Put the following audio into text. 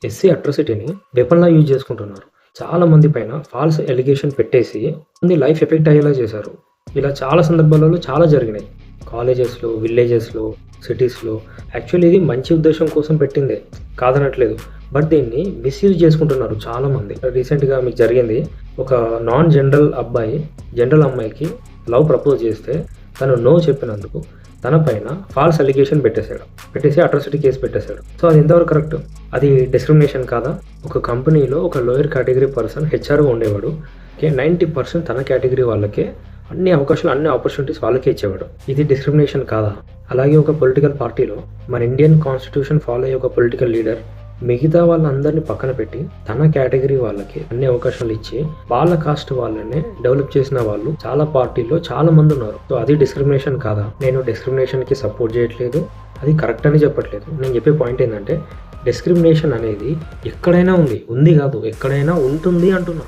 SC అట్రాసిటీని వెపన్‌లా use చేసుకుంటున్నారు. చాలా మంది పైన ఫాల్స్ అలిగేషన్ పెట్టేసి మంది లైఫ్ ఎఫెక్ట్ అయ్యేలా చేశారు. ఇలా చాలా సందర్భాలలో చాలా జరిగినాయి. కాలేజెస్‌లో, విలేజెస్‌లో, సిటీస్‌లో. యాక్చువల్లీ ఇది మంచి ఉద్దేశం కోసం పెట్టిందే కాదనట్లేదు. బట్ దీన్ని మిస్‌యూజ్ చేసుకుంటున్నారు చాలామంది. రీసెంట్‌గా మీకు జరిగింది ఒక నాన్ జనరల్ అబ్బాయి జనరల్ అమ్మాయికి లవ్ ప్రపోజ్ చేస్తే తను నో చెప్పినందుకు తన పైన ఫాల్స్ అలిగేషన్ పెట్టేసి అట్రాసిటీ కేసు పెట్టేశాడు. సో అది ఎంతవరకు కరెక్ట్? అది డిస్క్రిమినేషన్ కాదా? ఒక కంపెనీలో ఒక లోయర్ కేటగిరీ పర్సన్ హెచ్ఆర్‌గా ఉండేవాడు. 90% తన కేటగిరీ వాళ్ళకే అన్ని అవకాశాలు, అన్ని ఆపర్చునిటీస్ వాళ్ళకే ఇచ్చేవాడు. ఇది డిస్క్రిమినేషన్ కాదా? అలాగే ఒక పొలిటికల్ పార్టీలో మన ఇండియన్ కాన్స్టిట్యూషన్ ఫాలో అయ్యే ఒక పొలిటికల్ లీడర్ మిగతా వాళ్ళందరినీ పక్కన పెట్టి తన కేటగిరీ వాళ్ళకి అన్ని అవకాశాలు ఇచ్చి వాళ్ళ కాస్ట్ వాళ్ళనే డెవలప్ చేసిన వాళ్ళు చాలా పార్టీలో చాలా మంది ఉన్నారు. సో అది డిస్క్రిమినేషన్ కాదా? నేను డిస్క్రిమినేషన్కి సపోర్ట్ చేయట్లేదు, అది కరెక్ట్ అని చెప్పట్లేదు. నేను చెప్పే పాయింట్ ఏంటంటే డిస్క్రిమినేషన్ అనేది ఎక్కడైనా ఉంది కాదు, ఎక్కడైనా ఉంటుంది అంటున్నా.